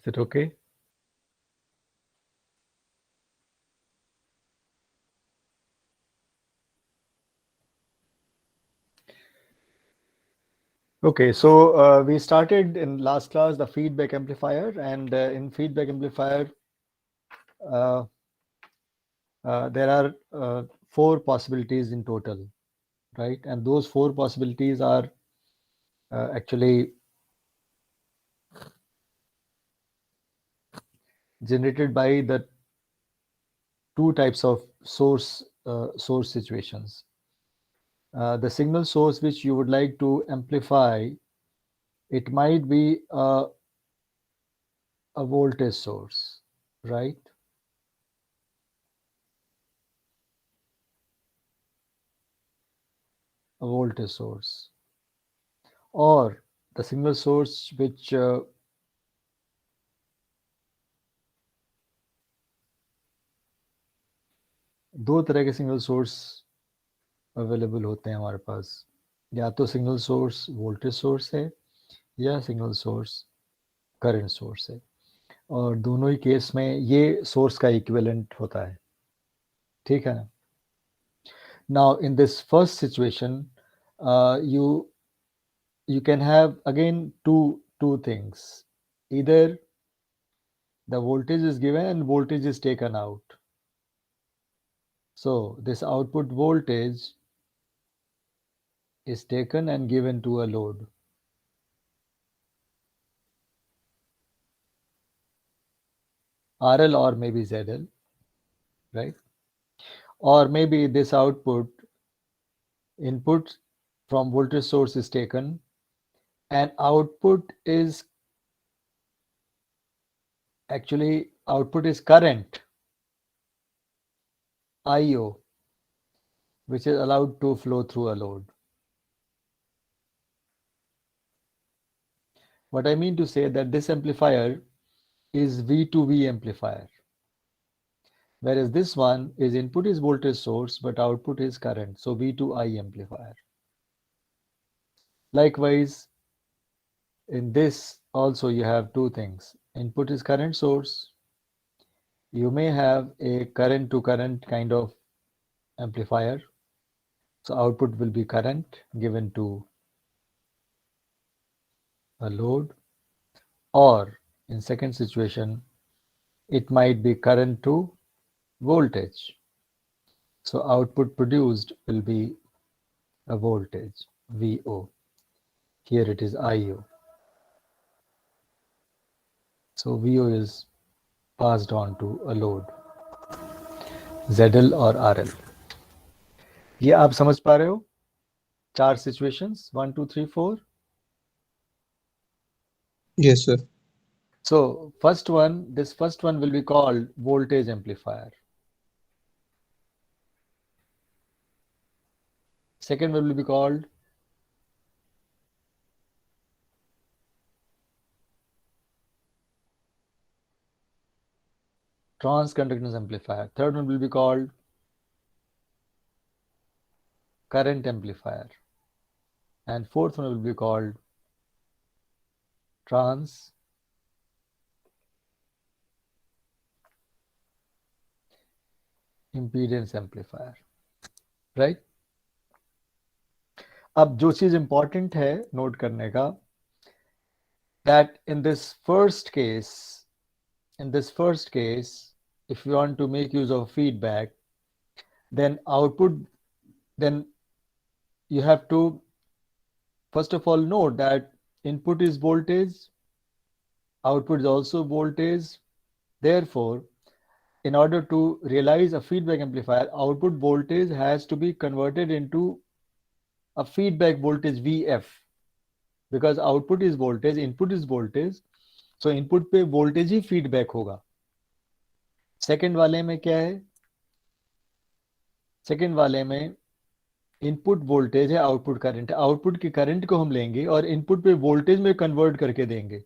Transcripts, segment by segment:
it okay? Okay, so we started in last class the feedback amplifier, and in feedback amplifier, uh, there are four possibilities in total, right? And those four possibilities are actually generated by the two types of source situations. The signal source which you would like to amplify, it might be a voltage source, right? A voltage source, or the signal source which दो तरह के signal source available होते हैं हमारे पास, या तो signal source voltage source है या सिग्नल सोर्स करंट सोर्स है, और दोनों ही केस में ये सोर्स का इक्विवेलेंट होता है, ठीक है ना? Now in this first situation you can have again two things. Either the voltage is given and voltage is taken out. So this output voltage is taken and given to a load. RL or maybe ZL, right? Or maybe this input from voltage source is taken and output is current IO, which is allowed to flow through a load. What I mean to say that this amplifier is V2V amplifier, whereas this one is input is voltage source but output is current, so V2I amplifier. Likewise, in this also you have two things. Input is current source. You may have a current to current kind of amplifier. So output will be current given to a load, or in second situation, it might be current to voltage. So output produced will be a voltage, VO. Here it is IO. So VO is passed on to a load, ZL or RL. ये आप समझ पा रहे हो? चार situations, 1, 2, 3, 4. Yes, sir. So this first one will be called voltage amplifier. Second will be called transconductance amplifier. Third one will be called current amplifier. And fourth one will be called trans impedance amplifier, right? अब जो चीज important है note करने का, that in this first case, if you want to make use of feedback, then you have to first of all note that input is voltage, output is also voltage. Therefore, in order to realize a feedback amplifier, output voltage has to be converted into a feedback voltage VF, because output is voltage, input is voltage, so input पे voltage ही feedback होगा. Second वाले में क्या है? Second वाले में input voltage है, output current है. आउटपुट की करंट को हम लेंगे और इनपुट पे वोल्टेज में कन्वर्ट करके देंगे.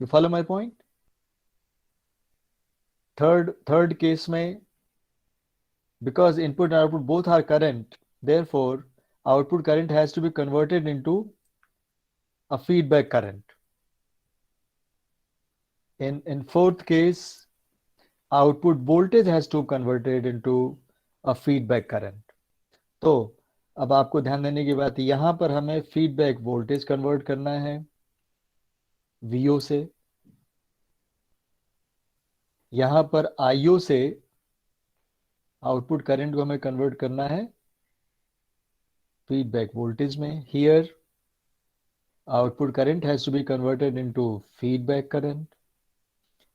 You follow my point? Third case में, because input and output both are current, therefore output current has to be converted into a feedback current. In fourth case, output voltage has to converted into a feedback current. तो अब आपको ध्यान देने की बात, यहां पर हमें फीडबैक वोल्टेज कन्वर्ट करना है VO से, यहां पर IO से आउटपुट करंट को हमें कन्वर्ट करना है फीडबैक वोल्टेज में. Here output current has to be converted into feedback current,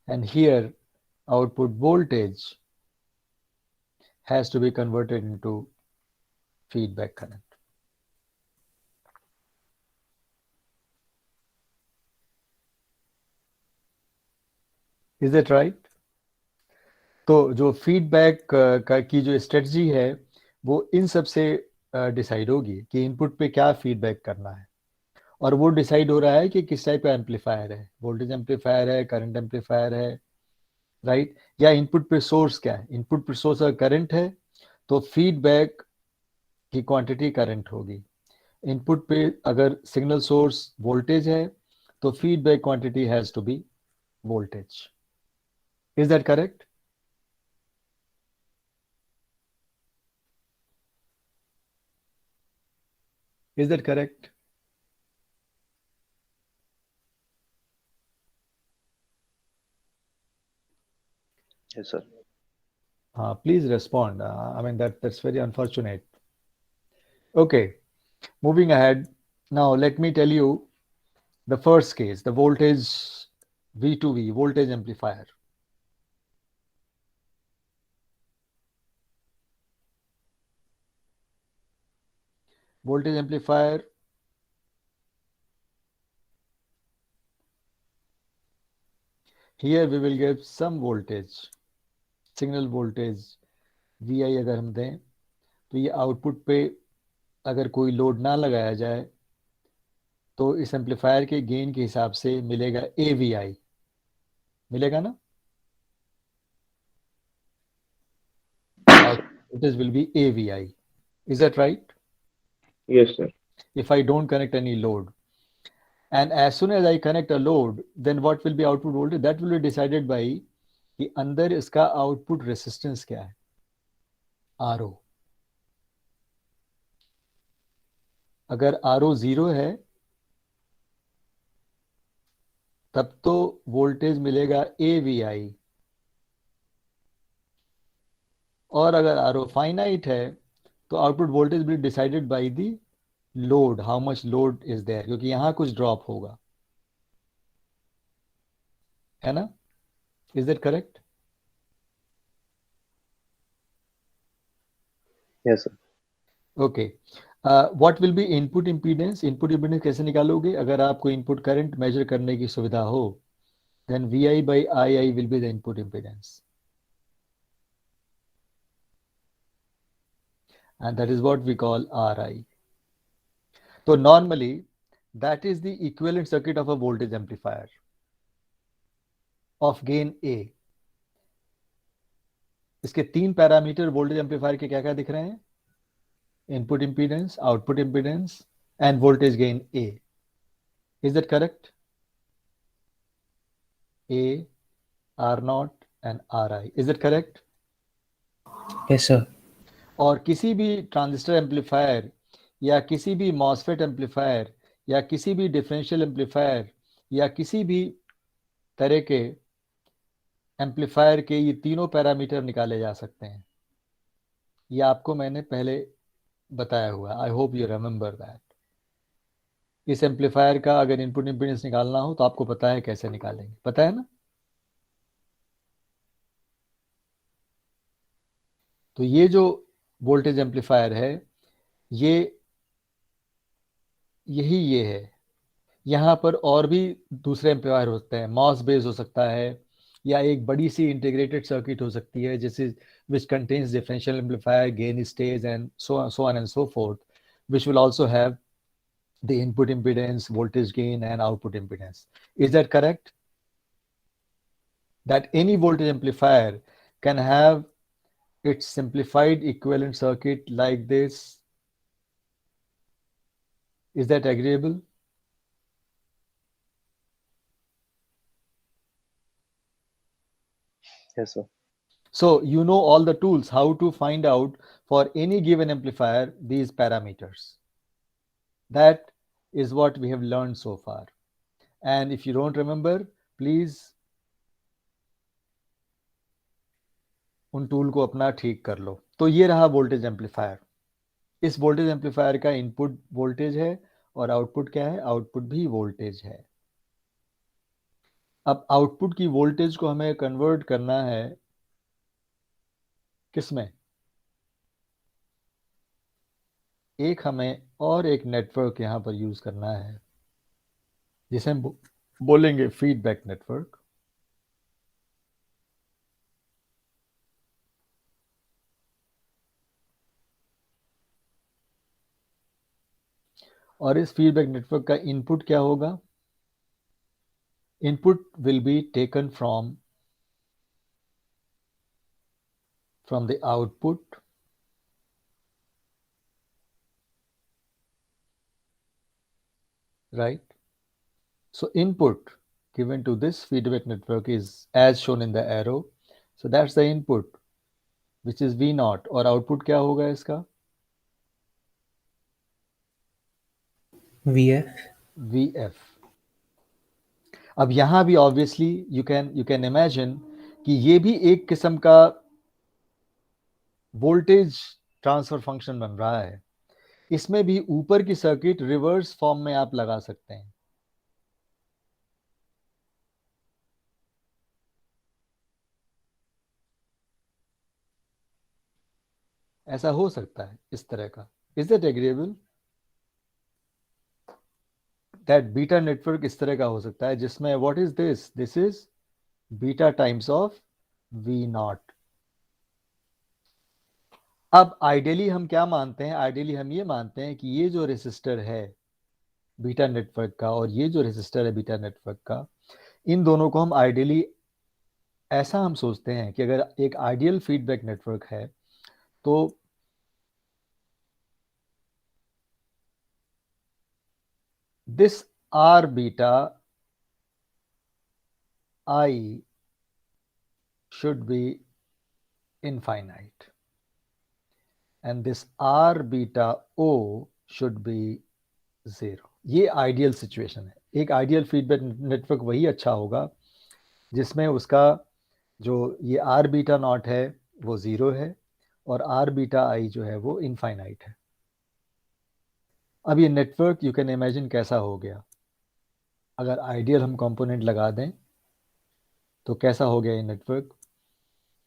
and here output voltage has to be converted into feedback current. Is that right? तो जो फीडबैक की जो स्ट्रेटजी है वो इन सब से डिसाइड होगी कि इनपुट पे क्या फीडबैक करना है, और वो डिसाइड हो रहा है कि किस टाइप का एम्पलीफायर है, वोल्टेज एम्पलीफायर है, करंट एम्पलीफायर है, राइट, या इनपुट पे सोर्स क्या है. इनपुट पे सोर्स अगर करंट है तो फीडबैक की क्वांटिटी करंट होगी. इनपुट पे अगर सिग्नल सोर्स वोल्टेज है तो feedback quantity has to be voltage. Is that correct? Is that correct? Yes, sir. Please respond. I mean, that's very unfortunate. Okay, moving ahead. Now, let me tell you the first case, the voltage V2V, voltage amplifier. Voltage amplifier. Here we will give some voltage, signal voltage VI अगर हम दें तो ये output पे अगर कोई load ना लगाया जाए तो इस एम्पलीफायर के गेन के हिसाब से मिलेगा AVI, मिलेगा ना? Voltage will be AVI. Is that right? Yes, sir. If I don't connect any load. And as soon as I connect a load, then what will be output voltage? That will be decided by कि अंदर इसका output resistance क्या है, RO. अगर RO 0 है तब तो voltage मिलेगा AVI, और अगर RO फाइनाइट है तो output voltage will decided by the load, how much load is there, क्योंकि यहां कुछ ड्रॉप होगा, है ना? Is that correct? Yes, sir. Okay. What will be input impedance? Input impedance कैसे निकालोगे? अगर आपको इनपुट करंट मेजर करने की सुविधा हो, then VI by II will be the input impedance, and that is what we call RI. So normally that is the equivalent circuit of a voltage amplifier of gain A. इसके तीन parameter voltage amplifier के क्या क्या दिख रहे हैं? Input impedance, output impedance end voltage gain A. Is that correct? A, R0 and RI. Is that correct? Yes, sir. और किसी भी ट्रांजिस्टर एम्पलीफायर या किसी भी मॉसफेट एम्पलीफायर या किसी भी डिफरेंशियल एम्पलीफायर या किसी भी तरह के एम्पलीफायर के ये तीनों पैरामीटर निकाले जा सकते हैं. ये आपको मैंने पहले बताया हुआ है. आई होप यू रिमेंबर दैट. इस एम्पलीफायर का अगर इनपुट इम्पीडेंस निकालना हो तो आपको पता है कैसे निकालेंगे, पता है ना? तो ये जो वोल्टेज एम्पलीफायर है ये यही ये है. यहाँ पर और भी दूसरे एम्पलीफायर होते हैं, मॉस बेस हो सकता है या एक बड़ी सी इंटीग्रेटेड सर्किट हो सकती है जिस which contains differential amplifier, gain stage and so on and so forth, which will also have the input impedance, voltage gain and output impedance. Is that correct? That any voltage amplifier can have its simplified equivalent circuit like this. Is that agreeable? Yes, sir. So you know all the tools how to find out for any given amplifier these parameters. That is what we have learned so far. And if you don't remember, please उन tool को अपना ठीक कर लो. तो ये रहा voltage amplifier. इस voltage amplifier का इनपुट वोल्टेज है और आउटपुट क्या है? आउटपुट भी वोल्टेज है. अब आउटपुट की वोल्टेज को हमें कन्वर्ट करना है किसमें? एक हमें और एक नेटवर्क यहां पर यूज करना है जिसे हम बोलेंगे फीडबैक नेटवर्क. और इस फीडबैक नेटवर्क का इनपुट क्या होगा? Input will be taken from the output right? So input given to this feedback network is as shown in the arrow. So that's the input which is V naught. और output क्या होगा इसका? VF. VF. अब यहाँ भी obviously you can imagine कि ये भी एक किस्म का वोल्टेज ट्रांसफर फंक्शन बन रहा है. इसमें भी ऊपर की सर्किट रिवर्स फॉर्म में आप लगा सकते हैं. ऐसा हो सकता है इस तरह का. Is that agreeable? That beta network इस तरह का हो सकता है जिसमें what is this? This is beta times of V naught. अब आइडियली हम क्या मानते हैं? आइडियली हम ये मानते हैं कि ये जो रेसिस्टर है बीटा नेटवर्क का और ये जो रेसिस्टर है बीटा नेटवर्क का, इन दोनों को हम आइडियली ऐसा हम सोचते हैं कि अगर एक आइडियल फीडबैक नेटवर्क है तो this R beta I should be infinite and this R beta O should be 0. ये आइडियल सिचुएशन है. एक आइडियल फीडबैक नेटवर्क वही अच्छा होगा जिसमें उसका जो ये R बीटा नॉट है वो 0 है और R बीटा I जो है वो इनफाइनाइट है. अब ये नेटवर्क यू कैन इमेजिन कैसा हो गया. अगर आइडियल हम कंपोनेंट लगा दें तो कैसा हो गया ये network?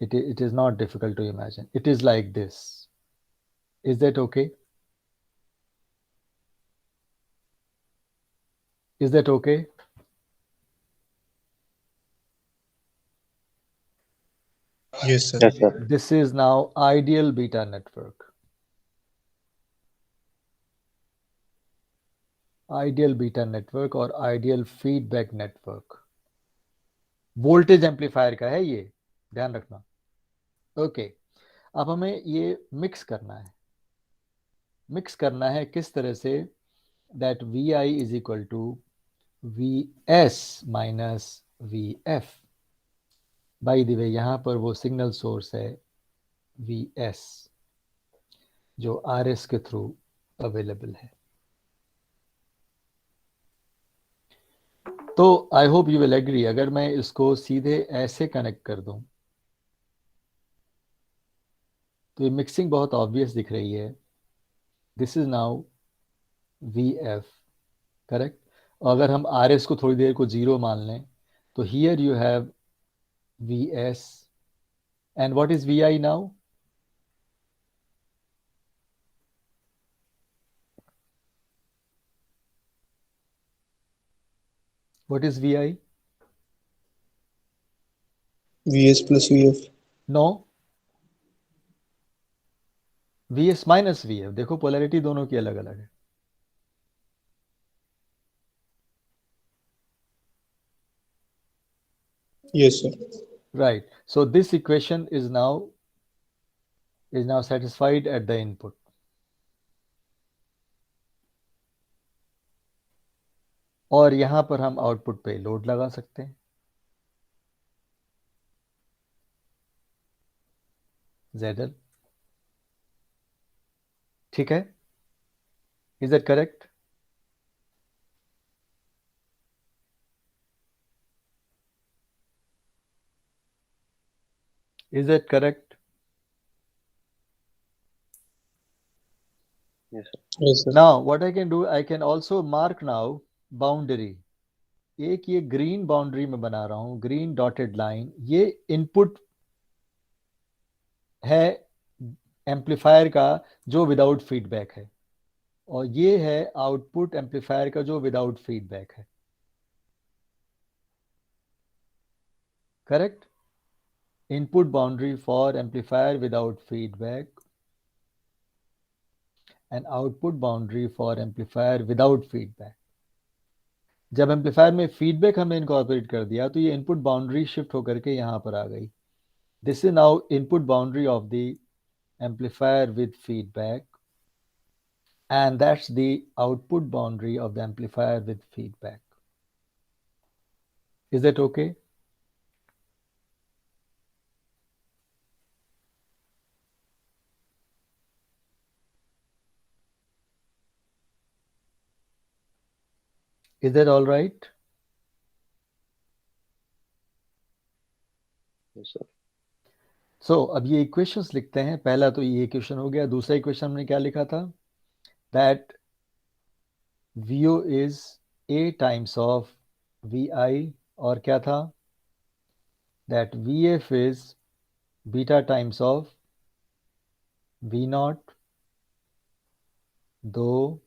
It is not difficult to imagine. It is like this. Is that okay? Is that okay? Yes, sir. Yes, sir. This is now ideal beta network. Ideal beta network और ideal feedback network. Voltage amplifier का है ये, ध्यान रखना. Okay, अब हमें ये mix करना है. मिक्स करना है किस तरह से? दैट VI इज equal to VS minus VF. By the way यहां पर वो सिग्नल सोर्स है VS जो RS के थ्रू अवेलेबल है. तो I hope you will agree. अगर मैं इसको सीधे ऐसे कनेक्ट कर दूं तो ये मिक्सिंग बहुत ऑब्वियस दिख रही है. This is now VF, correct. अगर हम RS को थोड़ी देर को 0 मान लें तो here you have VS and what is VI now? What is VI? VS plus VF. No. VS minus VF. देखो पोलैरिटी दोनों की अलग अलग है. Yes, sir. Right. So this equation is now satisfied at the input. और यहां पर हम आउटपुट पे लोड लगा सकते हैं. ZL. ठीक है? Is that correct? Is that correct? Yes, sir. Yes, sir. Now, what I can do, I can also mark now boundary. एक ये ग्रीन बाउंड्री में बना रहा हूं, ग्रीन डॉटेड लाइन. ये इनपुट है एम्पलीफायर का जो विदाउट फीडबैक है, और ये है आउटपुट एम्पलीफायर का जो विदाउट फीडबैक है. Correct? Input boundary for amplifier without feedback and output boundary for amplifier without feedback. जब एम्पलीफायर में फीडबैक हमने इनकॉर्पोरेट कर दिया तो ये इनपुट बाउंड्री शिफ्ट होकर के यहां पर आ गई. This is now input boundary of the amplifier with feedback, and that's the output boundary of the amplifier with feedback. Is that okay? Is that all right? Yes, sir. So अब ये equations लिखते हैं. पहला तो ये equation हो गया. दूसरा इक्वेशन हमने क्या लिखा था? That VO is A times of VI, और क्या था? That VF is beta times of V naught. 2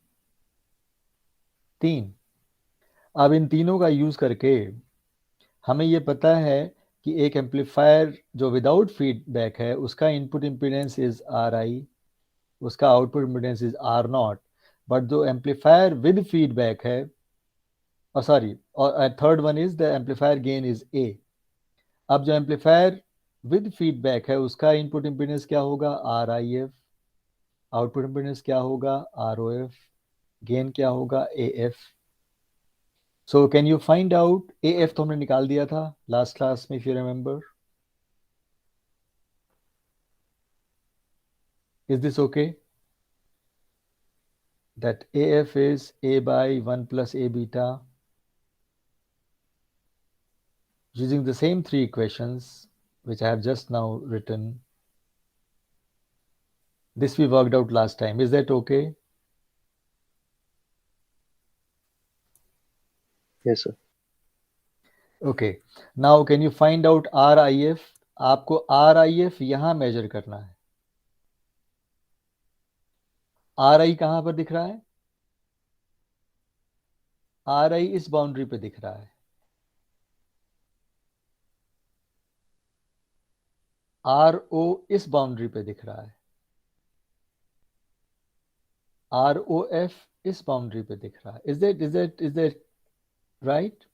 3. अब इन तीनों का यूज करके हमें ये पता है कि एक एम्पलीफायर जो विदाउट फीडबैक है उसका इनपुट इम्पीडेंस इज RI, उसका output impedance is R0. But जो एम्पलीफायर विद फीडबैक है, और सॉरी, और third one is the amplifier gain is A. अब जो एम्पलीफायर विद फीडबैक है उसका इनपुट इम्पीडेंस क्या होगा? RIF. आउटपुट इम्पीडेंस क्या होगा? ROF. गेन क्या होगा? AF. So can you find out AF? तो हमने निकाल दिया था लास्ट क्लास में, if you remember. Is this okay? That AF is A by 1 plus A beta. Using the same three equations which I have just now written. This we worked out last time. Is that okay? Yes, sir. Okay. Now can you find out RIF? आपको RIF यहां major करना है. RI कहां पर दिख रहा है? RI इस बाउंड्री पे दिख रहा है. RO इस बाउंड्री पे दिख रहा है. ROF इस बाउंड्री पे दिख रहा है. Is that right?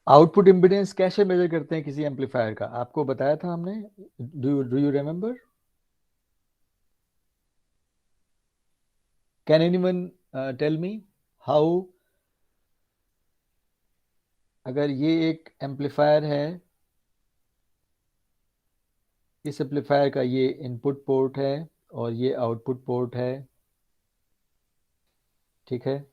Output impedance कैसे मेजर करते हैं किसी एम्पलीफायर का? आपको बताया था हमने. Do you remember? Can anyone tell me how? अगर ये एक एम्पलीफायर है, इस एम्पलीफायर का ये इनपुट पोर्ट है और ये आउटपुट पोर्ट है. ठीक है?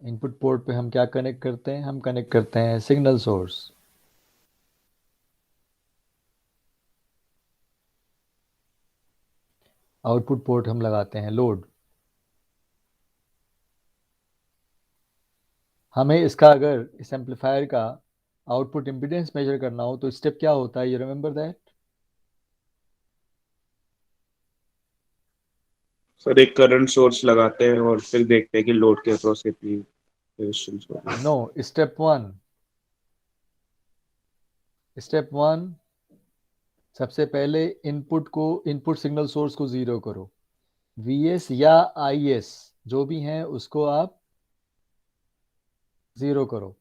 इनपुट पोर्ट पे हम क्या कनेक्ट करते हैं? हम कनेक्ट करते हैं सिग्नल सोर्स. आउटपुट पोर्ट हम लगाते हैं लोड. हमें इसका, अगर इस एम्पलीफायर का आउटपुट इम्पीडेंस मेजर करना हो तो स्टेप क्या होता है? You remember that? सर एक करंट सोर्स लगाते हैं और फिर देखते हैं कि लोड के अक्रॉस कितनी रेजिस्टेंस हो रही है. नो. स्टेप वन, सबसे पहले इनपुट सिग्नल सोर्स को जीरो करो. VS या IS जो भी हैं उसको आप जीरो करो.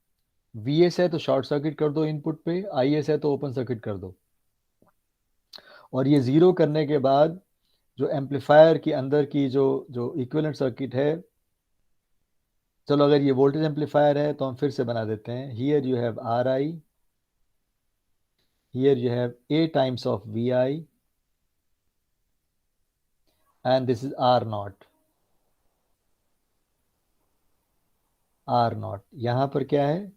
VS है तो शॉर्ट सर्किट कर दो इनपुट पे, IS है तो ओपन सर्किट कर दो. और ये जीरो करने के बाद जो एम्पलीफायर के अंदर की जो जो इक्विवेलेंट सर्किट है, चलो अगर ये वोल्टेज एम्पलीफायर है तो हम फिर से बना देते हैं. Here you have R I, here you have A times of V I, and this is R naught. R naught यहां पर क्या है?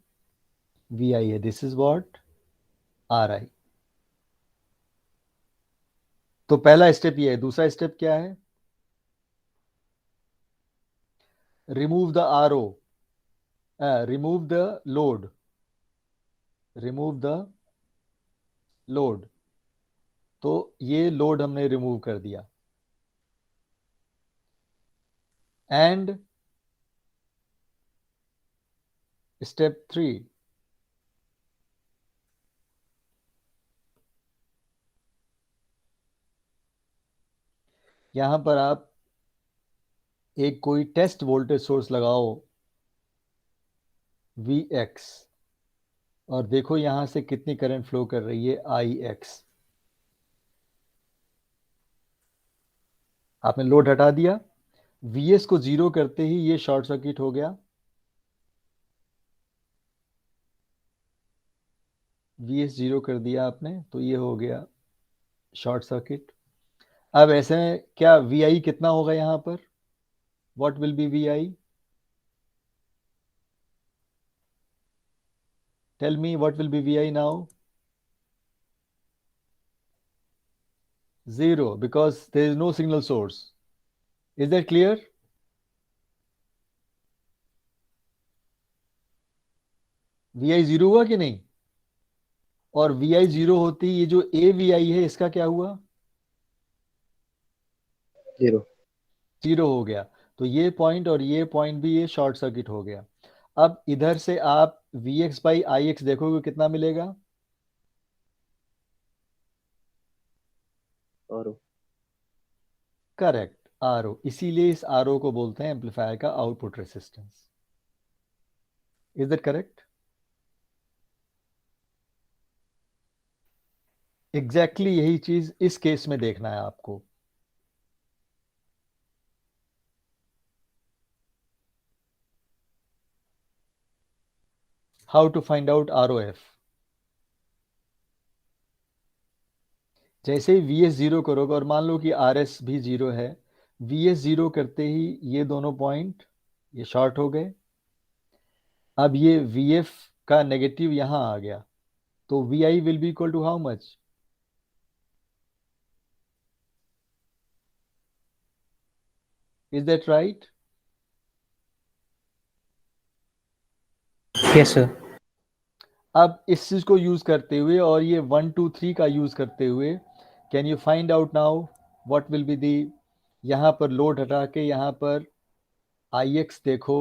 वी आई है. This is what? R I. तो पहला स्टेप ये है. दूसरा स्टेप क्या है? Remove the R O, remove the load, remove the load. तो ये लोड हमने रिमूव कर दिया. एंड स्टेप 3, यहां पर आप एक कोई टेस्ट वोल्टेज सोर्स लगाओ Vx, और देखो यहां से कितनी करंट फ्लो कर रही है, Ix. आपने लोड हटा दिया, Vs को जीरो करते ही ये शॉर्ट सर्किट हो गया. Vs जीरो कर दिया आपने तो ये हो गया शॉर्ट सर्किट. अब ऐसे में क्या Vi कितना होगा यहां पर? What will be Vi? Tell me what will be Vi now? Zero, because there is no signal source. Is that clear? Vi zero हुआ कि नहीं? और Vi जीरो होती, ये जो AVI है इसका क्या हुआ? Zero. जीरो हो गया. तो ये पॉइंट और ये पॉइंट भी ये शॉर्ट सर्किट हो गया. अब इधर से आप Vx बाई Ix देखोगे कितना मिलेगा? RO. Correct, RO. इसीलिए इस RO को बोलते हैं एम्पलीफायर का output resistance. Is that correct? Exactly यही चीज इस केस में देखना है आपको. How to find out ROF? जैसे ही Vs जीरो करोगे, और मान लो कि Rs भी जीरो है, Vs जीरो करते ही ये दोनों पॉइंट ये शॉर्ट हो गए. अब ये Vf का नेगेटिव यहां आ गया, तो Vi will be equal to how much? Is that right? Yes, sir. अब इस चीज को यूज करते हुए और ये 1 2 3 का यूज करते हुए, can you find out now what will be the? यहां पर लोड हटा के यहां पर Ix देखो.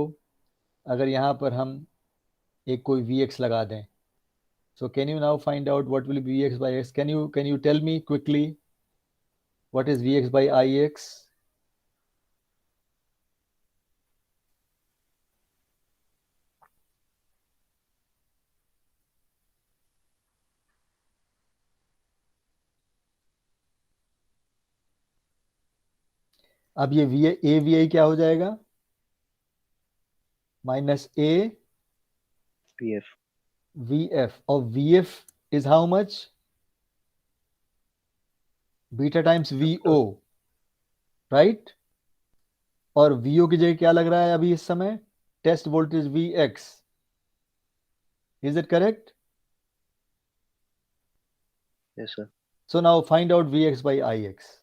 अगर यहां पर हम एक कोई Vx लगा दें, so can you now find out what will be Vx by X? Can you tell me quickly what is Vx by Ix? अब ये AVI क्या हो जाएगा? Minus A PF. VF, और VF is how much? Beta times VO, right? और VO की जगह क्या लग रहा है अभी इस समय? Test voltage Vx. Is it correct? Yes, sir. So now find out Vx by Ix.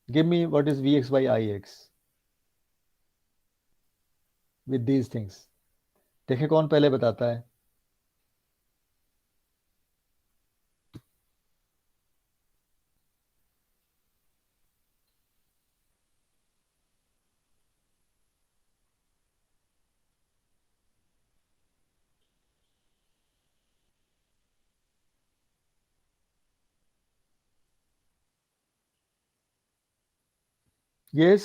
Give me what is Vx by Ix with these things. देखें कौन पहले बताता है. Yes?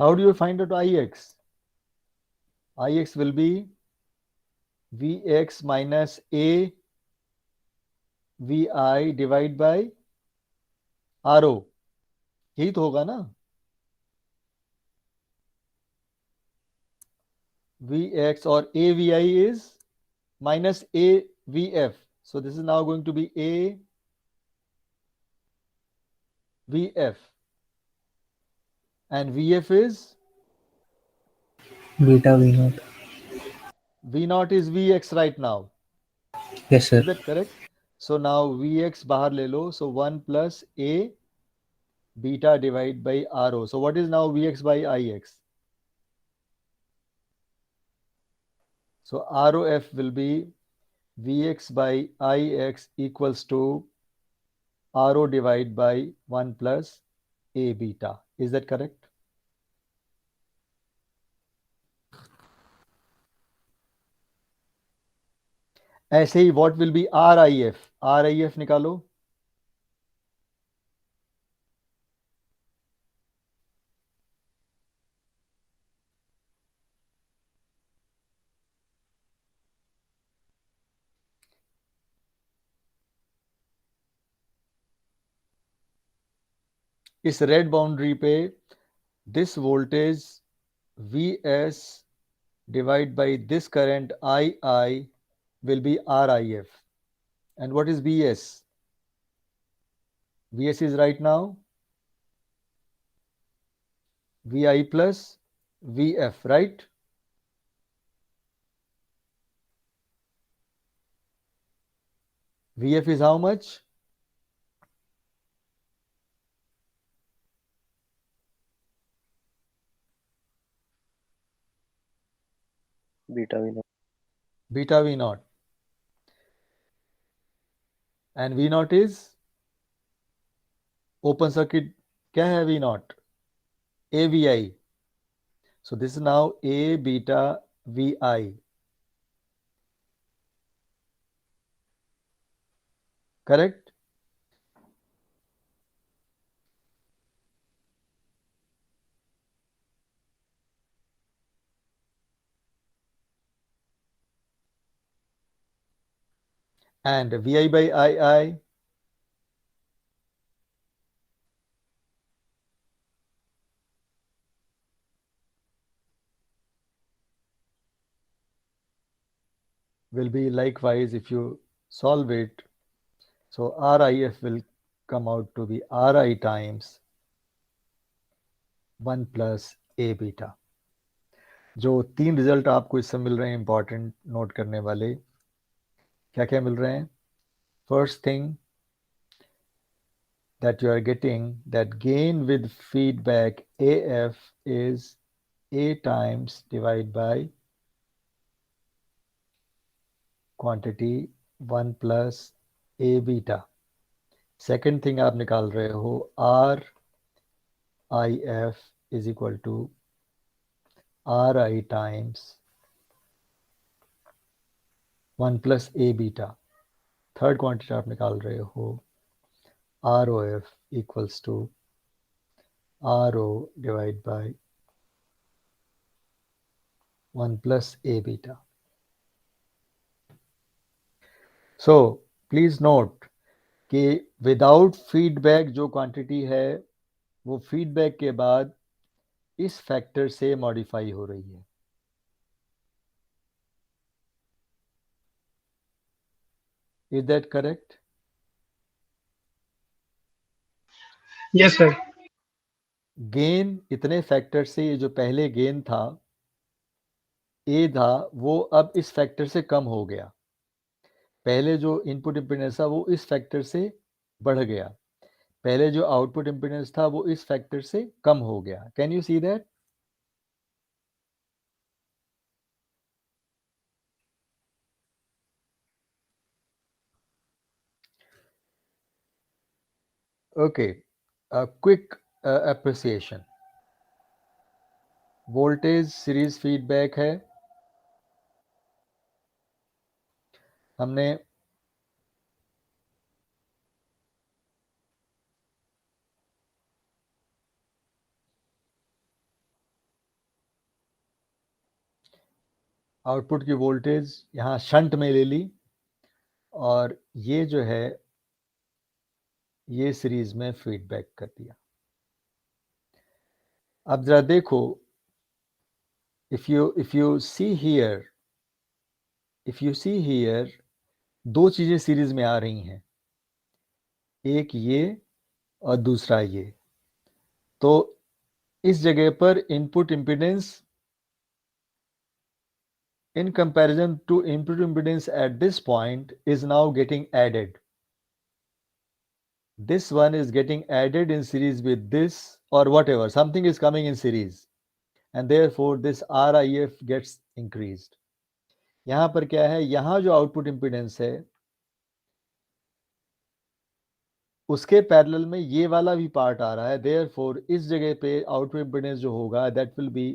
How do you find out Ix? Ix will be Vx minus A Vi divide by RO. यही तो होगा ना? Vx or AVI is minus AVF. So this is now going to be AVF. And VF is? Beta V naught. V naught is Vx right now. Yes, sir. Is that correct? So now Vx bahar le lo. So 1 plus A beta divided by RO. So what is now Vx by Ix? So ROF will be Vx by Ix equals to RO divided by 1 plus A beta. Is that correct? ऐसे ही what will be RIF? RIF निकालो. इस red boundary पे this voltage Vs divided by this current II will be RIF. And what is Vs? Vs is right now Vi plus Vf, right? Vf is how much? Beta V naught. Beta V naught. And V naught is open circuit. क्या है V naught? AVI. So this is now A beta Vi. Correct? And Vi by II will be likewise if you solve it. So RIF will come out to be Ri times 1 plus A beta. जो 3 result आपको इससे मिल रहे हैं important note करने वाले, क्या क्या मिल रहे हैं? First thing that you are getting, that gain with feedback AF is A times divided by quantity 1 plus A beta. Second thing आप निकाल रहे हो RIF is equal to RI times 1 plus A beta. Third quantity आप निकाल रहे हो ROF equals to RO divided by 1 plus A beta. So please note कि without feedback जो क्वांटिटी है वो फीडबैक के बाद इस फैक्टर से मॉडिफाई हो रही है. Is that correct? Yes, sir. Gain इतने फैक्टर से, ये जो पहले गेन था ए था वो अब इस फैक्टर से कम हो गया. पहले जो इनपुट इम्पीडेंस था वो इस फैक्टर से बढ़ गया. पहले जो आउटपुट इम्पीडेंस था वो इस फैक्टर से कम हो गया. Can you see that? Okay, quick appreciation. Voltage series feedback है. हमने आउटपुट की वोल्टेज यहाँ शंट में ले ली और ये जो है ये सीरीज में फीडबैक कर दिया। अब जरा देखो, इफ यू सी हियर दो चीजें सीरीज में आ रही हैं, एक ये और दूसरा ये। तो इस जगह पर input impedance in comparison to input impedance at this point is now getting added. This one is getting added in series with this or whatever, something is coming in series and therefore this RIF gets increased. यहाँ पर क्या है, यहाँ जो output impedance है उसके parallel में ये वाला भी पार्ट आ रहा है, therefore इस जगह पे आउटपुट इम्पीडेंस जो होगा that will be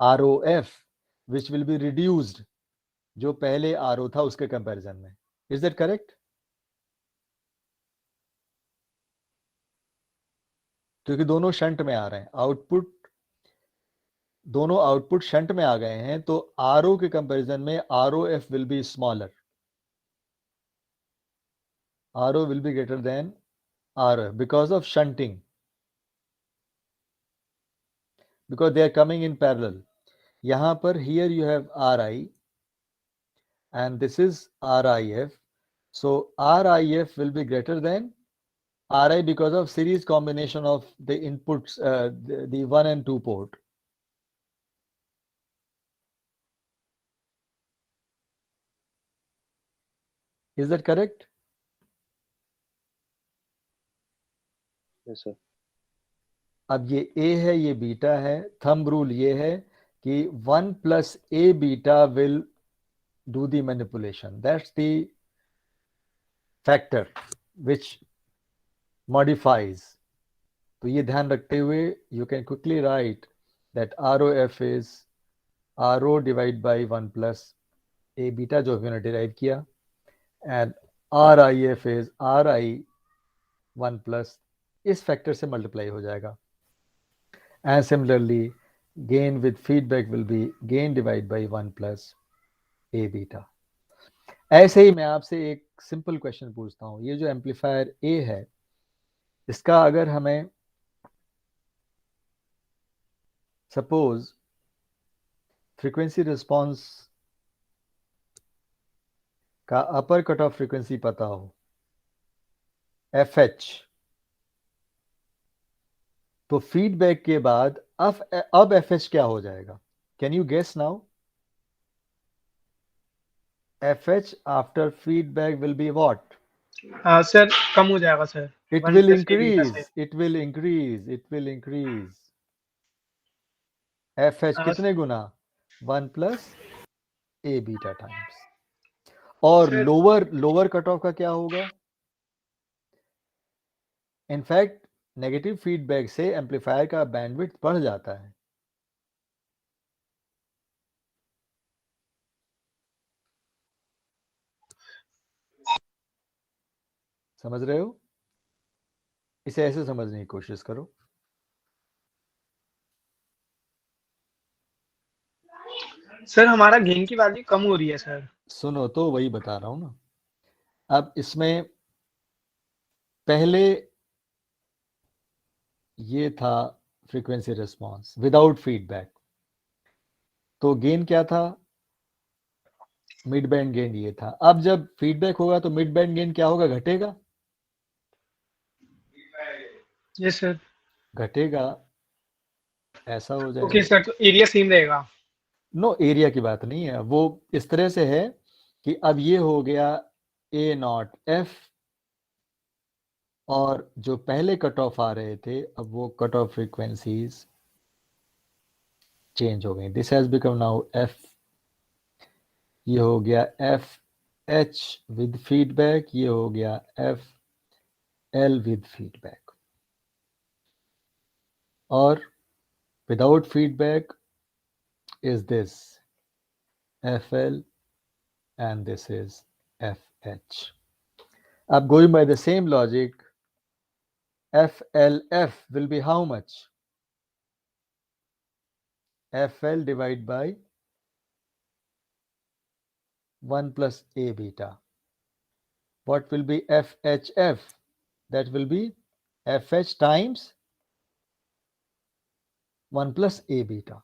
ROF which will be reduced जो पहले RO था उसके कंपैरिजन में। Is that correct? क्योंकि दोनों शंट में आ रहे हैं, दोनों आउटपुट शंट में आ गए हैं, तो RO के कंपैरिजन में ROF will be smaller. RO will be greater than ROF because of shunting, because they are coming in parallel. यहाँ पर here you have RI and this is RIF, so RIF will be greater than RI because of series combination of the inputs, the 1 and 2 port. Is that correct? Yes, sir. अब ये A है, ये beta है, thumb rule ये है कि 1 plus A beta will do the manipulation. That's the factor which modifies. तो ये ध्यान रखते हुए you can quickly write that ROF is RO divided by 1 plus A beta जो हमने derive किया, and RIF is RI 1 plus इस factor से मल्टीप्लाई हो जाएगा। And similarly, gain with feedback will be gain divided by 1 plus A beta. ऐसे ही मैं आपसे एक सिंपल क्वेश्चन पूछता हूं, ये जो एम्पलीफायर A है इसका अगर हमें सपोज फ्रीक्वेंसी रिस्पांस का अपर कट ऑफ फ्रीक्वेंसी पता हो FH, तो फीडबैक के बाद अब FH क्या हो जाएगा? Can you guess now? FH after feedback will be what? Sir कम हो जाएगा sir. It 1 will plus A beta से। increase, it will increase, it will increase. FH कितने गुना? 1 plus A beta times. और Sir- लोअर कट ऑफ का क्या होगा? In fact negative feedback से एम्पलीफायर का बैंडविड्थ बढ़ जाता है। समझ रहे हो? इसे ऐसे समझने की कोशिश करो। सर हमारा गेन की वैल्यू कम हो रही है सर। सुनो तो वही बता रहा हूं ना। अब इसमें पहले ये था फ्रीक्वेंसी रिस्पांस विदाउट फीडबैक, तो गेन क्या था? मिड बैंड गेन ये था। अब जब फीडबैक होगा तो मिड बैंड गेन क्या होगा? घटेगा? Yes sir. घटेगा, ऐसा हो जाएगा। ओके सर, तो एरिया सेम रहेगा। नो, एरिया की बात नहीं है, वो इस तरह से है कि अब ये हो गया A0F और जो पहले कट ऑफ आ रहे थे अब वो कट ऑफ फ्रीक्वेंसीज चेंज हो गई। This has become now F, ये हो गया FH विद फीडबैक, ये हो गया FL विद फीडबैक, और without feedback is this FL and this is FH. अब going by the same logic, FLF will be how much? FL divided by 1 plus A beta. What will be FHF? That will be FH times 1 plus A beta.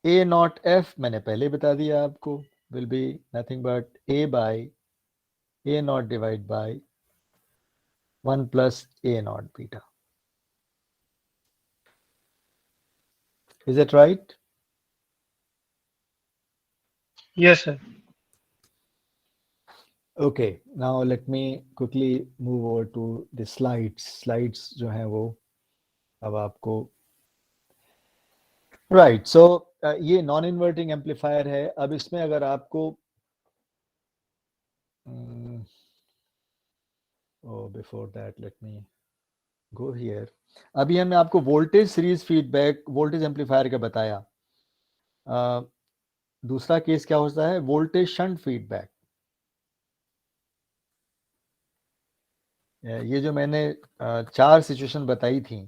A naught F मैंने पहले बता दिया आपको, will be nothing but A by A naught divided by 1 plus A naught beta. Is that right? Yes, sir. Okay, now let me quickly move over to the slides. Slides जो हैं वो अब आपको right. So ये non inverting amplifier है. अब इसमें अगर आपको before that let me go here. अभी हमने आपको voltage series feedback voltage amplifier का बताया. दूसरा केस क्या होता है? Voltage shunt feedback. ये जो मैंने 4 सिचुएशन बताई थी,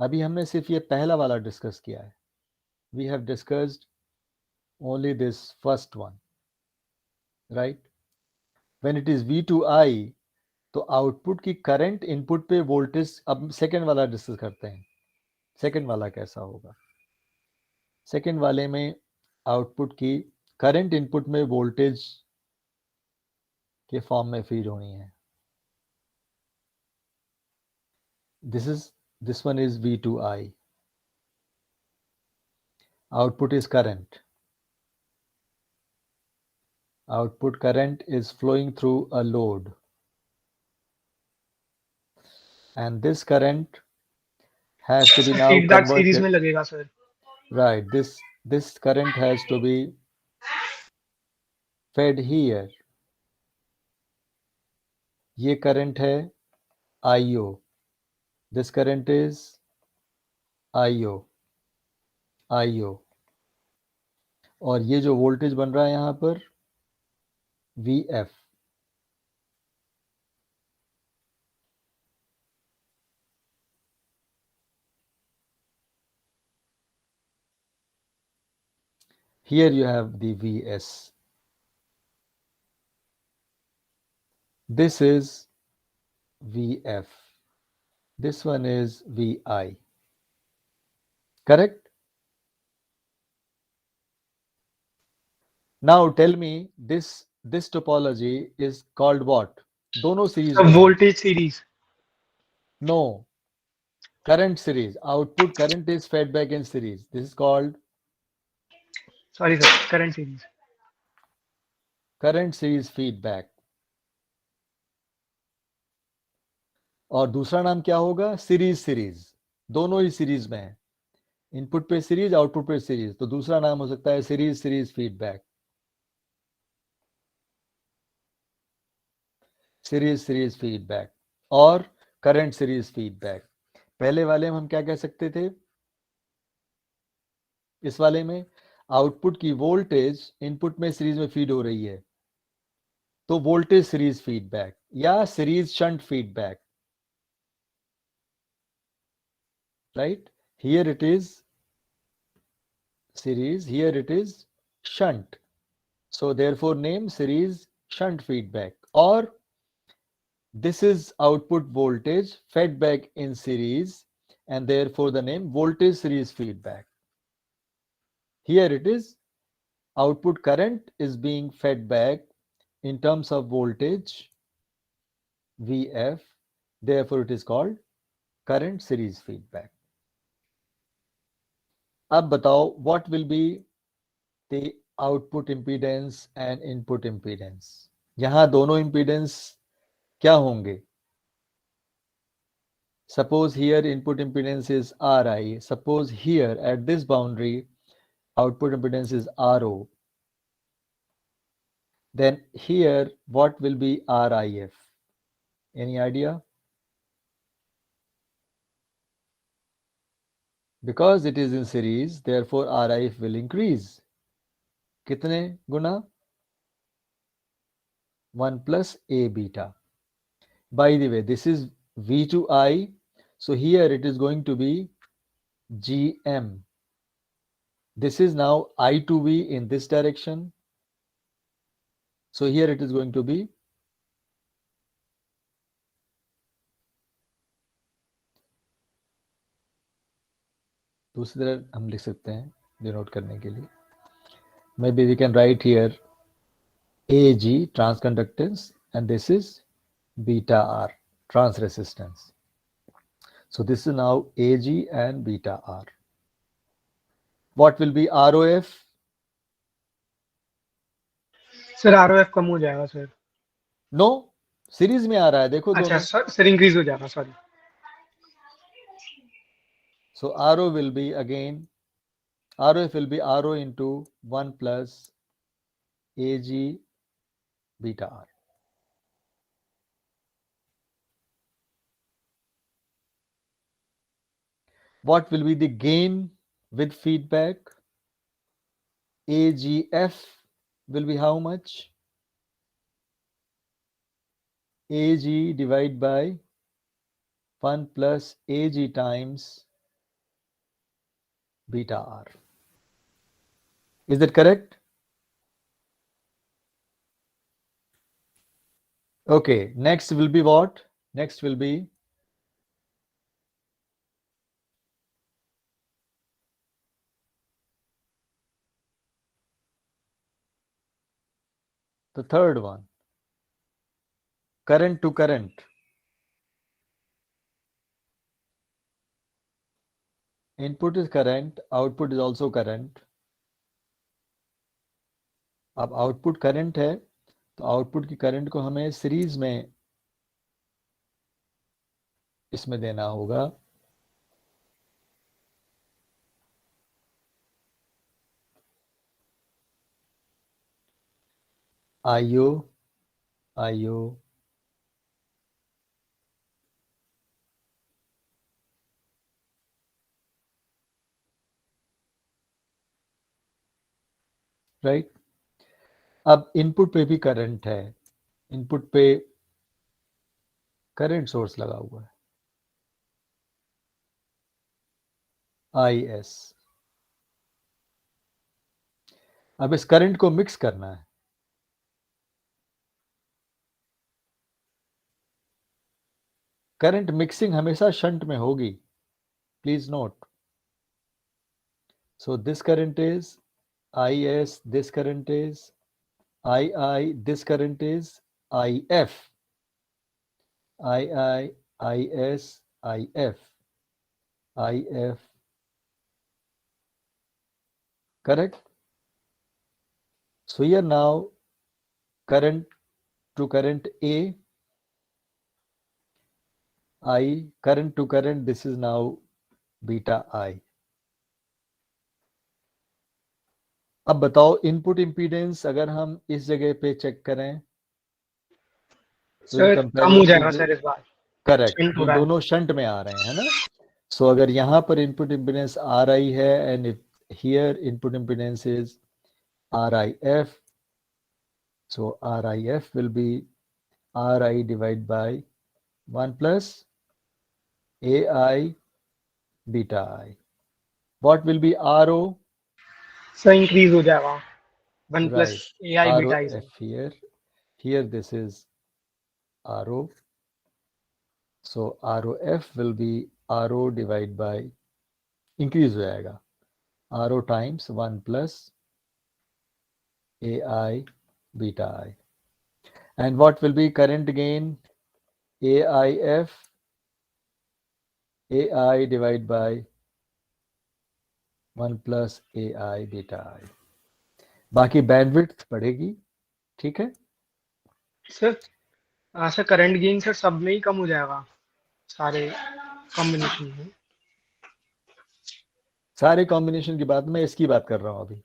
अभी हमने सिर्फ ये पहला वाला डिस्कस किया है. We have discussed only this first one, right? When it is V2I, तो आउटपुट की करंट इनपुट पे वोल्टेज. अब सेकंड वाला डिस्कस करते हैं. सेकंड वाला कैसा होगा? सेकंड वाले में आउटपुट की करंट इनपुट में वोल्टेज के फॉर्म में फीड होनी है. This one is V2I. Output is current. Output current is flowing through a load. And this current has to be now feedback series converted. में लगेगा sir. Right. This current has to be fed here. ये current है IO. This current is IO. और ये जो voltage बन रहा है यहाँ पर VF. Here you have the VS. This is VF. This one is VI. Correct? Now tell me this topology is called what? दोनों सीरीज में. Voltage series. No. Current series. Output current is fed back in series. This is called sorry sir, current series. current series feedback. और दूसरा नाम क्या होगा? Series. दोनों ही series में है. इनपुट पे सीरीज, आउटपुट पे सीरीज. तो दूसरा नाम हो सकता है सीरीज फीडबैक. सीरीज फीडबैक और करंट सीरीज फीडबैक. पहले वाले में हम क्या कह सकते थे? इस वाले में आउटपुट की वोल्टेज इनपुट में सीरीज में फीड हो रही है, तो वोल्टेज सीरीज फीडबैक या series shunt feedback. Right? Here it is series, here it is shunt. So therefore name series shunt feedback. Or this is output voltage fed back in series and therefore the name voltage series feedback. Here it is output current is being fed back in terms of voltage VF, therefore it is called current series feedback. अब बताओ what will be the output impedance and input impedance. यहां दोनों impedance क्या होंगे? Suppose here input impedance is Ri. Suppose here at this boundary output impedance is Ro. Then here what will be Rif? Any idea? Because it is in series, therefore Rif will increase. कितने गुना? 1 plus A beta. By the way, this is V2I. So here it is going to be GM. This is now I to V in this direction. So here it is going to be दूसरी तरह हम लिख सकते हैं denote करने के लिए. Maybe we can write here AG transconductance and this is beta R trans resistance. So this is now AG and beta R. What will be ROF? Sir ROF कम हो जाएगा सर. No, सीरीज में आ रहा है देखो अच्छा दोनों. Sir increase हो जाएगा sorry. So RO will be again, ROF will be RO into 1 plus AG beta R. What will be the gain with feedback? AGF will be how much? AG divided by 1 plus AG times beta R. Is that correct? Okay, next will be what? Next will be the third one, current to current. Input is current, output is also current. अब output current है तो output की current को हमें series में इसमें देना होगा. IO IO right. अब इनपुट पे भी करंट है, इनपुट पे करंट सोर्स लगा हुआ है IS. अब इस करंट को मिक्स करना है. करंट मिक्सिंग हमेशा शंट में होगी, please note. So this current is IS, this current is II, this current is IF. II, IS, IF, IF. Correct? So here now current to current A, I, current to current, this is now beta I. अब बताओ input impedance अगर हम इस जगह पे check करें तो sir कम हो जाएगा सर इस बार. करेक्ट, Shunt हो तो रहा है. दोनों शंट में आ रहे हैं, है ना. सो अगर यहाँ पर इनपुट इंपीडेंस आ रही है and here input impedance is RIF, so RIF will be RI divided by 1 plus AI beta I. What will be RO? Sir increase हो जाएगा 1 plus Right, AI beta I. ROF here. Here this is RO. So ROF will be RO divided by, increase हो जाएगा, RO times 1 plus AI beta I. And what will be current gain? AIF, AI divided by 1 plus AI beta I. बाकी bandwidth बढ़ेगी, ठीक है. Sir current gain sir सब में ही कम हो जाएगा सारे कॉम्बिनेशन में. सारे कॉम्बिनेशन की बात मैं इसकी बात कर रहा हूं अभी,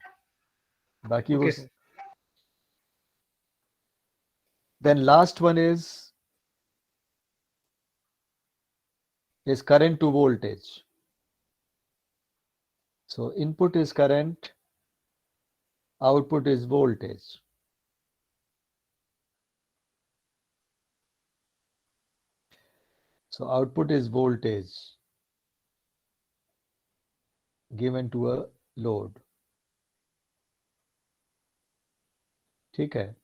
बाकी वो. Okay sir. Then last one is current to voltage. So input is current, output is voltage. So output is voltage given to a load. ठीक है.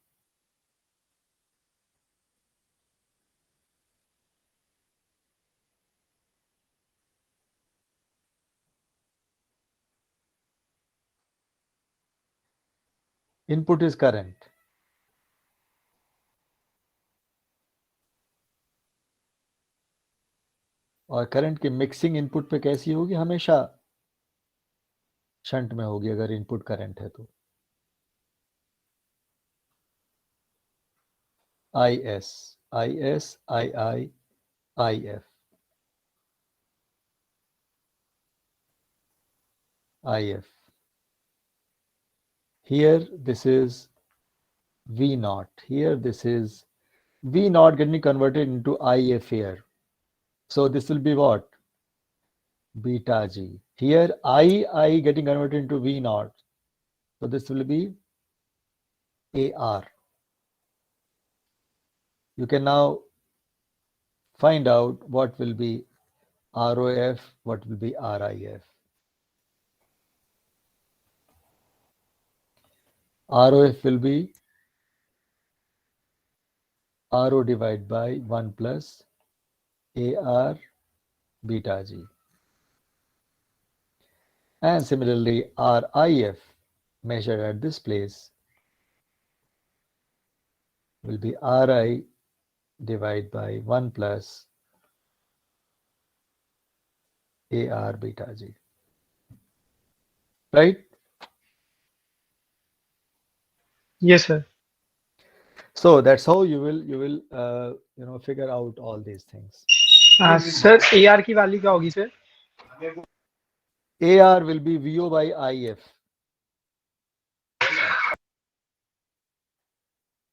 Input is current. और करंट की मिक्सिंग इनपुट पे कैसी होगी? हमेशा शंट में होगी अगर इनपुट करंट है तो. IS, II, IF, IF. Here this is V naught. Here this is V naught getting converted into IF here. So this will be what? Beta G. Here I getting converted into V naught. So this will be AR. You can now find out what will be ROF, what will be RIF. ROF will be RO divided by 1 plus AR beta G. And similarly, RIF measured at this place will be RI divided by 1 plus AR beta G. Right? Yes, sir. So that's how you will figure out all these things. Sir AR की value क्या होगी sir? AR will be VO by IF.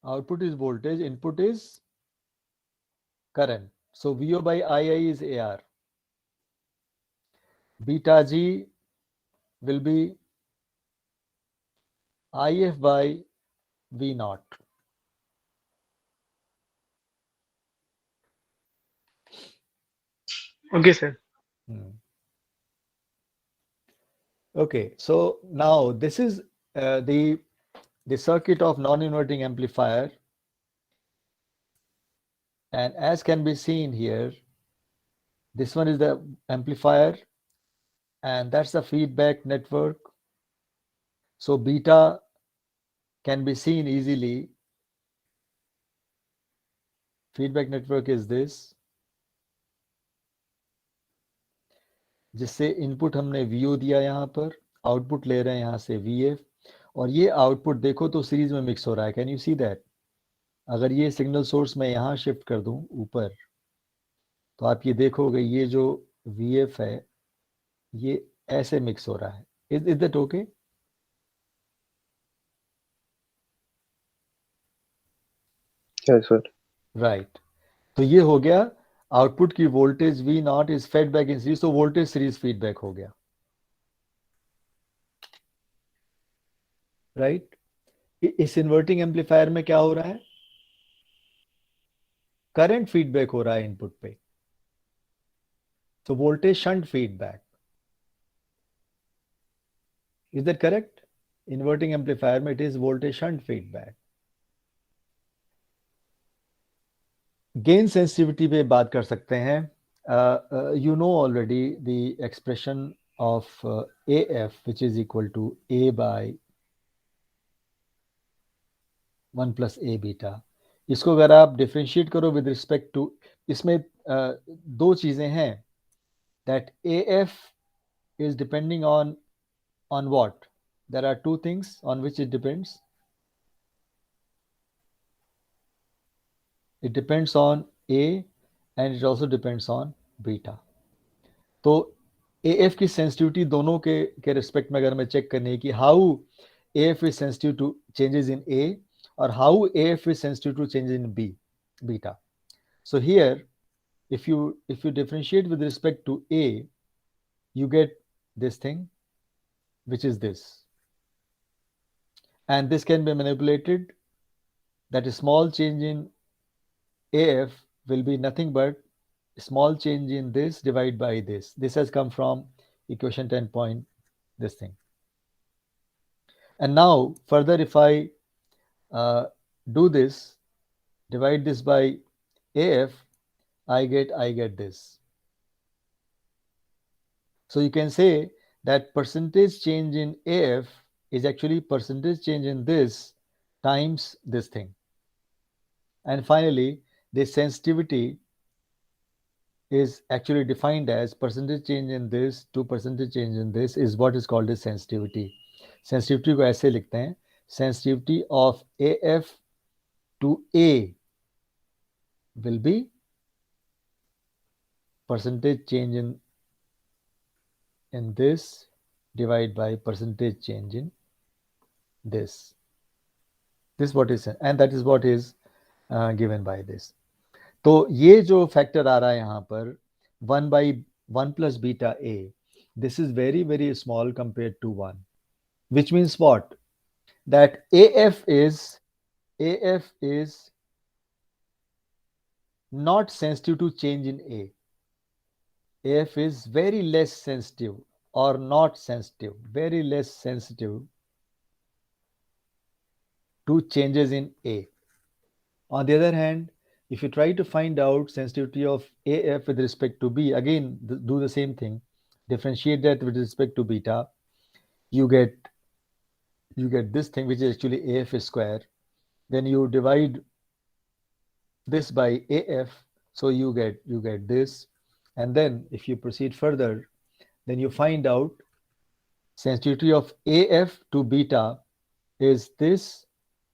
Output is voltage, input is current. So VO by II is AR. Beta G will be IF by V naught. Okay, sir. Okay, so now this is the circuit of non-inverting amplifier, and as can be seen here, this one is the amplifier and that's the feedback network. So beta can be seen easily. Feedback network is this, जिससे input हमने VO दिया यहाँ पर, output ले रहे हैं यहाँ से VF, और ये आउटपुट देखो तो सीरीज में मिक्स हो रहा है. Can you see that? अगर ये सिग्नल सोर्स मैं यहाँ शिफ्ट कर दूं ऊपर, तो आप ये देखोगे ये जो VF है ये ऐसे मिक्स हो रहा है. Is that okay? Yes, sir. Right. तो ये हो गया आउटपुट की voltage V not is fed back in series, तो वोल्टेज सीरीज फीडबैक हो गया. राइट. इस इन्वर्टिंग एम्पलीफायर में क्या हो रहा है? करंट फीडबैक हो रहा है इनपुट पे, तो voltage shunt feedback. Is that correct? Inverting amplifier में it is voltage shunt feedback. Gain sensitivity पे बात कर सकते हैं. You know already the expression of AF which is equal to A by 1 plus A beta. इसको अगर आप differentiate करो विद रिस्पेक्ट टू, इसमें दो चीजें हैं, that AF is depending on what? There are two things on which it depends. It depends on A and it also depends on beta. तो AF की सेंसिटिविटी दोनों के रिस्पेक्ट में अगर मैं चेक करने की, how AF is sensitive to changes in A or how AF is sensitive to changes in B, beta. So here, if you differentiate with respect to A, you get this thing, which is this, and this can be manipulated. That a small change in AF will be nothing but small change in this divided by this. This has come from equation 10 point this thing. And now further, if I do this, divide this by AF, I get this. So you can say that percentage change in AF is actually percentage change in this times this thing. And finally, the sensitivity is actually defined as percentage change in this to percentage change in this is what is called as sensitivity. Sensitivity को ऐसे लिखते हैं, sensitivity of AF to A will be percentage change in this divided by percentage change in this. This is what is, and that is what is given by this. तो ये जो factor आ रहा है यहाँ पर 1/1 plus beta A, this is very, very small compared to 1, which means what? That AF is not sensitive to change in A. AF is very less sensitive or not sensitive, very less sensitive to changes in A. On the other hand, if you try to find out sensitivity of AF with respect to B, again, do the same thing, differentiate that with respect to beta, you get this thing, which is actually AF square. Then you divide this by AF, so you get this. And then if you proceed further, then you find out sensitivity of AF to beta is this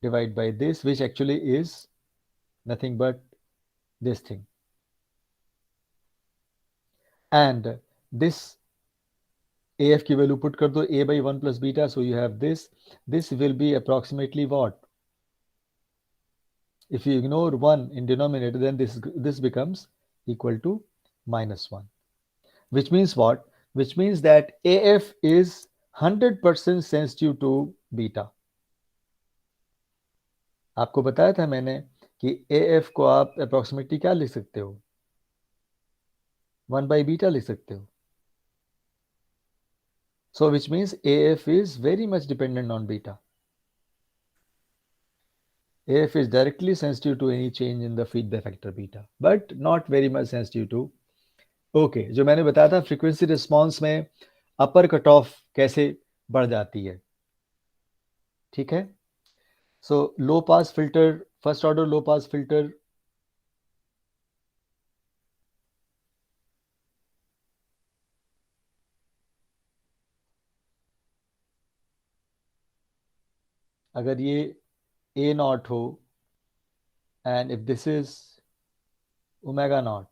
divided by this, which actually is nothing but this thing. And this AF की value put कर दो A by 1 plus beta, so you have this. This will be approximately what? If you ignore 1 in denominator, then this becomes equal to -1. Which means what? Which means that AF is 100% sensitive to beta. आपको बताया था मैंने कि AF को आप approximately क्या लिख सकते हो? 1 by beta लिख सकते हो. So which means AF is very much dependent on beta. AF is directly sensitive to any change in the feedback factor beta, but not very much sensitive to. Okay, जो मैंने बताया था frequency response में upper cutoff कैसे बढ़ जाती है, ठीक है? So low pass filter, first order low pass filter, अगर ये A naught हो and if this is omega naught,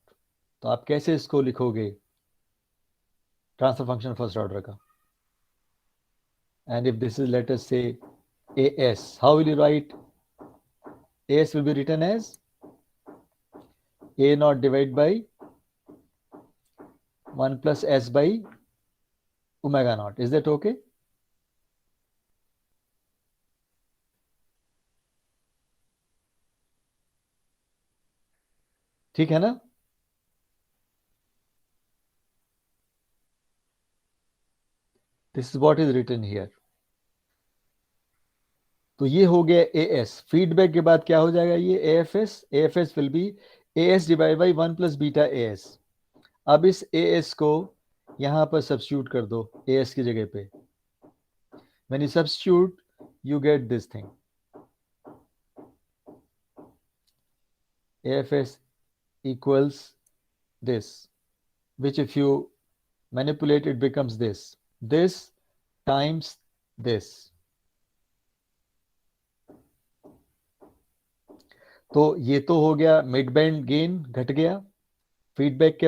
तो आप कैसे इसको लिखोगे ट्रांसफर फंक्शन फर्स्ट ऑर्डर का? And if this is, let us say, AS, how will you write? AS will be written as A naught divided by 1 plus S by omega naught. Is that okay? ठीक है ना? This is what is written here. तो ये हो गया AS. Feedback के बाद क्या हो जाएगा ये AFS? AFS will be AS divided by 1 plus beta AS. अब इस AS को यहां पर सब्स्टिट्यूट कर दो AS की जगह पे. When you substitute, you get this thing. AFS equals this, which if you manipulate, it becomes this. This times this. तो ये तो हो गया मिड बैंड गेन घट गया फीडबैक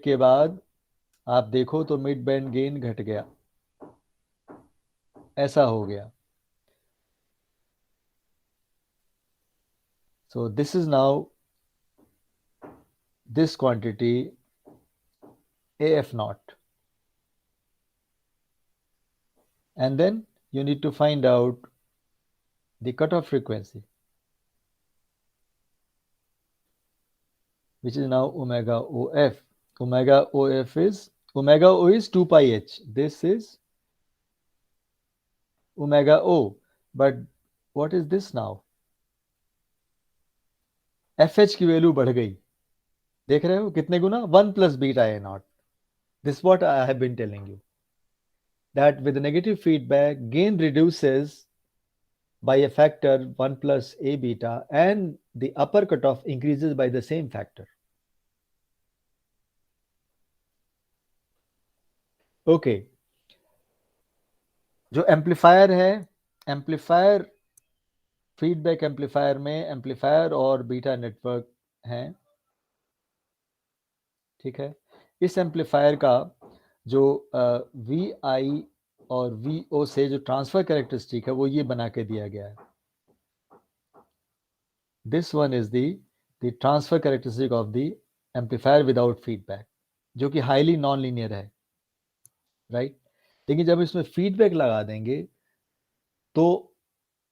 के बाद आप देखो तो मिड बैंड गेन घट गया, ऐसा हो गया. So this is now this quantity AF naught, and then you need to find out the cutoff frequency, which is now omega OF. Omega OF is, omega O is 2 pi h. This is omega O. but what is this now? FH की value बढ़ गई, देख रहे हो कितने गुना? 1 plus beta A naught. This is what I have been telling you, that with negative feedback, gain reduces by a factor 1 plus A beta, and the upper cutoff increases by the same factor. Okay. जो amplifier है, amplifier feedback amplifier में amplifier और beta network हैं, ठीक है। इस amplifier का जो VI और VO से जो ट्रांसफर कैरेक्टरिस्टिक है वो ये बना के दिया गया है। This one is the transfer characteristic of the amplifier without feedback, जो कि हाईली नॉन लीनियर है, राइट। लेकिन जब इसमें फीडबैक लगा देंगे तो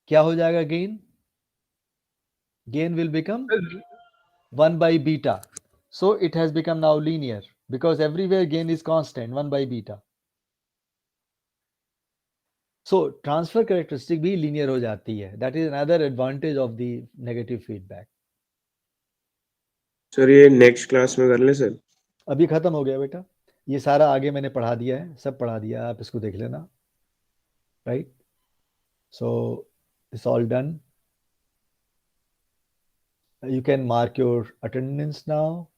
क्या हो जाएगा? gain will become 1 by beta. So it has become now linear because everywhere gain is constant, 1 by beta. So transfer characteristic भी linear हो जाती है. That is another advantage of the negative feedback. Sir ये next class में कर ले sir. अभी खत्म हो गया बेटा, ये सारा आगे मैंने पढ़ा दिया है, सब पढ़ा दिया, आप इसको देख लेना, right. So it's all done. You can mark your attendance now.